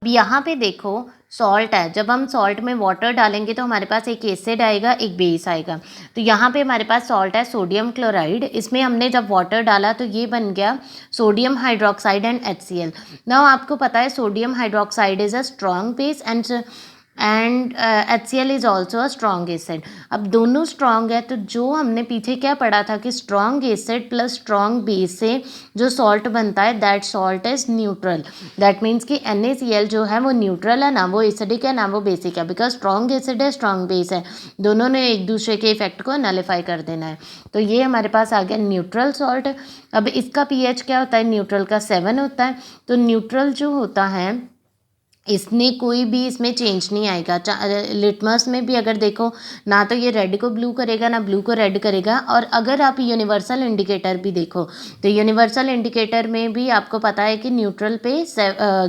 अब यहाँ पे देखो सॉल्ट है, जब हम सॉल्ट में वाटर डालेंगे तो हमारे पास एक एसिड आएगा, एक बेस आएगा। तो यहाँ पे हमारे पास सॉल्ट है सोडियम क्लोराइड, इसमें हमने जब वाटर डाला तो ये बन गया sodium hydroxide and HCl। Now आपको पता है sodium hydroxide is a strong base and HCl is also a strong acid. अब दोनों स्ट्रॉन्ग है, तो जो हमने पीछे क्या पढ़ा था कि strong acid plus strong base से जो सॉल्ट बनता है that salt is neutral. That means कि NaCl जो है वो न्यूट्रल है, ना वो एसिडिक है ना वो बेसिक है, बिकॉज स्ट्रॉन्ग एसिड है स्ट्रॉन्ग बेस है, दोनों ने एक दूसरे के इफेक्ट को नलीफाई कर देना है। तो ये हमारे पास आ गया न्यूट्रल सॉल्ट। अब इसका pH क्या होता है, न्यूट्रल का 7 होता है। तो न्यूट्रल जो होता है इसमें कोई भी इसमें चेंज नहीं आएगा। लिटमस में भी अगर देखो ना तो ये रेड को ब्लू करेगा ना ब्लू को रेड करेगा। और अगर आप यूनिवर्सल इंडिकेटर भी देखो तो यूनिवर्सल इंडिकेटर में भी आपको पता है कि न्यूट्रल पे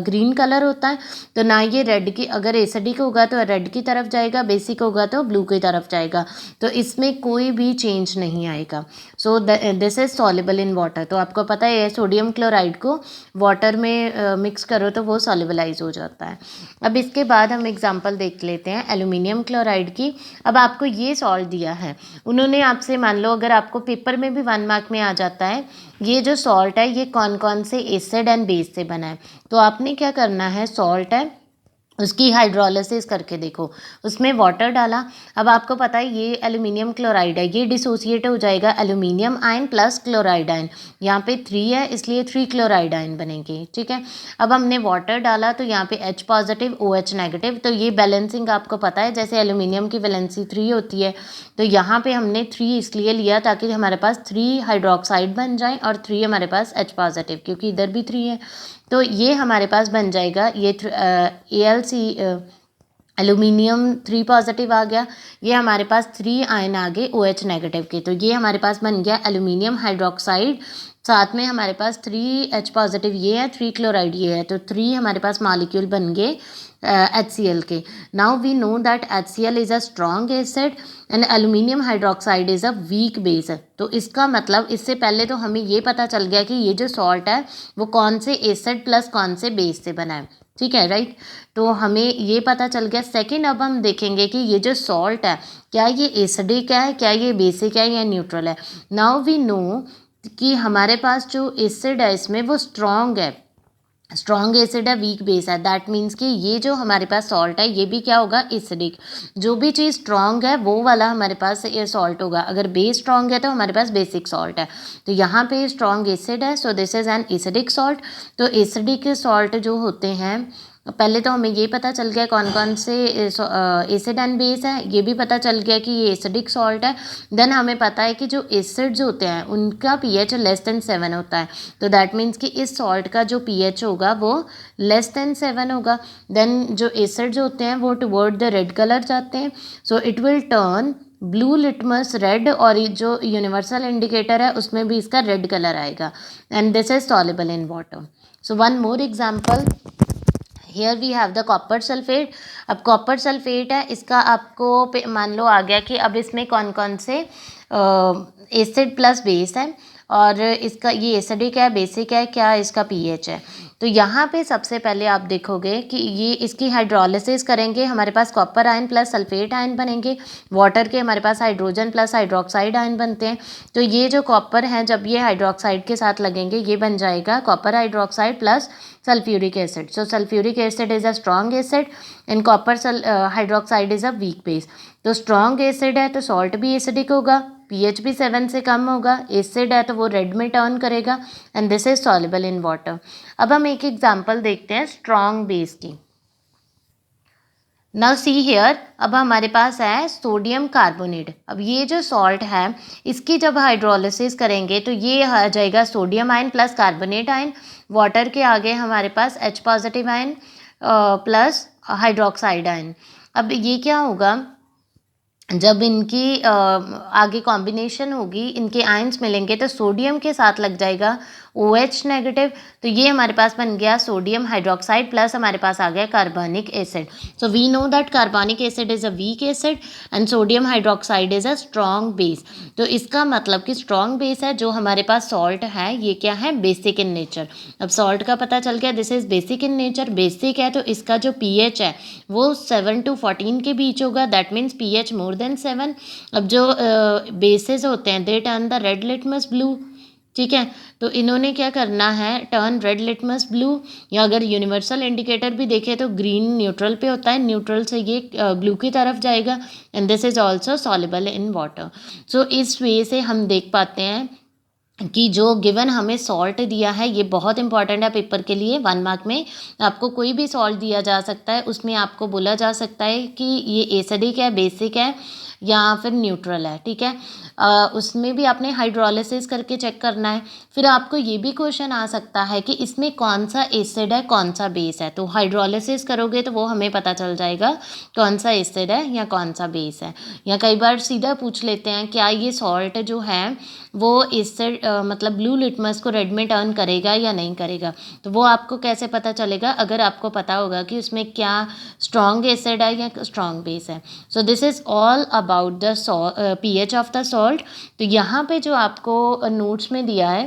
ग्रीन कलर होता है। तो ना ये रेड की, अगर एसिडिक होगा तो रेड की तरफ जाएगा, बेसिक होगा तो ब्लू की तरफ जाएगा। तो इसमें कोई भी चेंज नहीं आएगा। So this is soluble in water. तो आपको पता है सोडियम क्लोराइड को वाटर में मिक्स करो तो वो सॉल्युबलाइज हो जाता है। अब इसके बाद हम एग्जांपल देख लेते हैं एल्यूमिनियम क्लोराइड की। अब आपको ये सॉल्ट दिया है, उन्होंने आपसे, मान लो अगर आपको पेपर में भी 1 मार्क में आ जाता है ये जो सॉल्ट है ये कौन कौन से एसिड एंड बेस से बना है। तो आपने क्या करना है, सॉल्ट है उसकी हाइड्रोलिसिस करके देखो, उसमें वाटर डाला। अब आपको पता है ये एल्यूमिनियम क्लोराइड है, ये डिसोसिएट हो जाएगा aluminium ion plus chloride ion. यहाँ पे 3 है इसलिए 3 क्लोराइड आयन बनेंगे, ठीक है। अब हमने वाटर डाला तो यहाँ पे H पॉजिटिव OH नेगेटिव। तो ये बैलेंसिंग आपको पता है, जैसे एल्यूमिनियम की वैलेंसी 3 होती है तो यहाँ पे हमने 3 इसलिए लिया ताकि हमारे पास 3 हाइड्रोक्साइड बन जाए और 3 हमारे पास H पॉजिटिव, क्योंकि इधर भी 3 है। तो ये हमारे पास बन जाएगा ये AlC एल्यूमिनियम 3 पॉजिटिव आ गया, ये हमारे पास 3 आयन आ गए OH नेगेटिव के। तो ये हमारे पास बन गया एल्यूमिनियम हाइड्रोक्साइड, साथ में हमारे पास 3H पॉजिटिव ये है, 3 क्लोराइड ये है। तो 3 हमारे पास मॉलिक्यूल बन गए HCl के। Now we know that HCl is a strong acid and aluminium hydroxide is a weak base. तो इसका मतलब इससे पहले तो हमें ये पता चल गया कि ये जो सॉल्ट है वो कौन से एसिड प्लस कौन से बेस से बना है, ठीक है, राइट। तो हमें ये पता चल गया। सेकंड, अब हम देखेंगे कि ये जो सॉल्ट है क्या ये एसिडिक है, क्या ये बेसिक है या न्यूट्रल है। नाउ वी नो कि हमारे पास जो एसिड है इसमें वो स्ट्रॉन्ग है, स्ट्रॉन्ग एसिड है वीक बेस है। दैट मीन्स कि ये जो हमारे पास सॉल्ट है ये भी क्या होगा, एसिडिक। जो भी चीज़ स्ट्रॉन्ग है वो वाला हमारे पास ये सॉल्ट होगा। अगर बेस स्ट्रॉन्ग है तो हमारे पास बेसिक सॉल्ट है। तो यहाँ पे स्ट्रॉन्ग एसिड है, so this is an acidic salt. तो एसिडिक सॉल्ट जो होते हैं, पहले तो हमें ये पता चल गया कौन कौन से एसिड एंड बेस है, ये भी पता चल गया कि ये एसिडिक सॉल्ट है। देन हमें पता है कि जो एसिड्स होते हैं उनका pH लेस देन 7 होता है। तो दैट मीन्स कि इस सॉल्ट का जो pH होगा वो लेस देन 7 होगा। देन जो एसिड्स होते हैं वो टुवर्ड द रेड कलर जाते हैं, so it will turn blue litmus red, और ये जो यूनिवर्सल इंडिकेटर है उसमें भी इसका रेड कलर आएगा। And this is soluble in water. So one more example, here we have the copper sulphate. अब कॉपर सल्फेट है, इसका आपको मान लो आ गया कि अब इसमें कौन कौन से एसिड प्लस बेस है, और इसका ये एसिडिक है बेसिक है, क्या इसका pH है। तो यहाँ पे सबसे पहले आप देखोगे कि ये इसकी हाइड्रोलिसिस करेंगे, हमारे पास copper ion plus sulphate ion बनेंगे। वाटर के हमारे पास हाइड्रोजन प्लस हाइड्रोक्साइड आयन बनते हैं। तो ये जो कॉपर है जब ये हाइड्रोक्साइड के साथ लगेंगे ये बन जाएगा copper hydroxide plus sulphuric acid. So sulphuric acid is a strong acid and copper hydroxide is a weak base. तो स्ट्रॉन्ग एसिड है तो सॉल्ट भी एसिडिक होगा, pH भी 7 से कम होगा, एसिड है तो वो रेड में टर्न करेगा, and this is soluble in water. अब हम एक एग्जांपल देखते हैं स्ट्रॉन्ग बेस की। नाउ सी हियर, अब हमारे पास है सोडियम कार्बोनेट। अब ये जो सॉल्ट है इसकी जब हाइड्रोलिसिस करेंगे तो ये आ जाएगा sodium ion plus carbonate ion. Water के आगे हमारे पास H positive ion plus hydroxide ion. अब ये क्या होगा, जब इनकी आगे कॉम्बिनेशन होगी, इनके आयंस मिलेंगे तो सोडियम के साथ लग जाएगा OH नेगेटिव, तो ये हमारे पास बन गया सोडियम हाइड्रोक्साइड प्लस हमारे पास आ गया कार्बनिक acid. So we know that कार्बनिक acid is a weak acid and sodium hydroxide is a strong base. तो इसका मतलब कि स्ट्रॉन्ग बेस है, जो हमारे पास सॉल्ट है ये क्या है, बेसिक इन नेचर। अब सॉल्ट का पता चल गया, this is basic in nature, basic है तो इसका जो pH है वो 7 to 14 के बीच होगा, that means pH more than 7। अब जो बेसिस होते हैं they turn the red litmus blue, ठीक है। तो इन्होंने क्या करना है, टर्न रेड लिटमस ब्लू, या अगर यूनिवर्सल इंडिकेटर भी देखें तो ग्रीन न्यूट्रल पे होता है, न्यूट्रल से ये ब्लू की तरफ जाएगा and this is also soluble in water. So इस वे से हम देख पाते हैं कि जो गिवन हमें सॉल्ट दिया है ये बहुत इंपॉर्टेंट है पेपर के लिए। 1 मार्क में आपको कोई भी सॉल्ट दिया जा सकता है, उसमें आपको बोला जा सकता है कि ये एसिडिक है, बेसिक है या फिर न्यूट्रल है, ठीक है। उसमें भी आपने हाइड्रोलिसिस करके चेक करना है। फिर आपको ये भी क्वेश्चन आ सकता है कि इसमें कौन सा एसिड है कौन सा बेस है, तो हाइड्रोलिसिस करोगे तो वो हमें पता चल जाएगा कौन सा एसिड है या कौन सा बेस है। या कई बार सीधा पूछ लेते हैं क्या ये सॉल्ट जो है वो एसिड मतलब ब्लू लिटमस को रेड में टर्न करेगा या नहीं करेगा, तो वो आपको कैसे पता चलेगा, अगर आपको पता होगा कि उसमें क्या स्ट्रॉन्ग एसिड है या स्ट्रॉन्ग बेस है। So this is all about the pH of the salt. तो यहाँ पे जो आपको नोट्स में दिया है,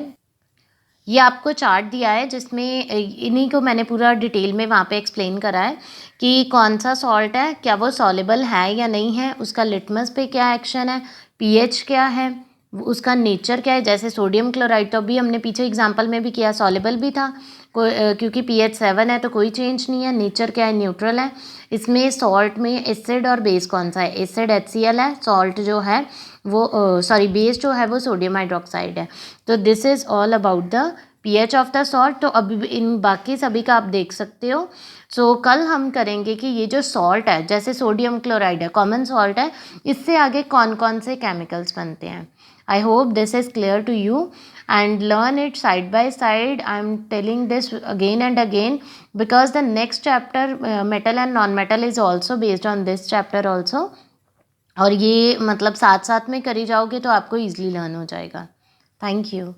ये आपको चार्ट दिया है जिसमें इन्हीं को मैंने पूरा डिटेल में वहाँ पे एक्सप्लेन करा है कि कौन सा सॉल्ट है, क्या वो सॉलेबल है या नहीं है, उसका लिटमस पे क्या एक्शन है, pH क्या है, उसका नेचर क्या है। जैसे सोडियम क्लोराइड तो अभी हमने पीछे एग्जांपल में भी किया, सॉलेबल भी था, क्योंकि pH 7 है तो कोई चेंज नहीं है, नेचर क्या है, न्यूट्रल है। इसमें सॉल्ट में एसिड और बेस कौन सा है, एसिड HCl है, सॉल्ट जो है वो सॉरी बेस जो है वो सोडियम हाइड्रोक्साइड है। तो this is all about the pH of the salt. तो अभी इन बाकी सभी का आप देख सकते हो। सो कल हम करेंगे कि ये जो सॉल्ट है, जैसे सोडियम क्लोराइड है कॉमन सॉल्ट है, इससे आगे कौन कौन से केमिकल्स बनते हैं। I hope this is clear to you and learn it side by side. I am telling this again and again because the next chapter metal and non-metal is also based on this chapter also. और ये मतलब साथ साथ में करी जाओगे तो आपको ईजिली लर्न हो जाएगा। Thank you.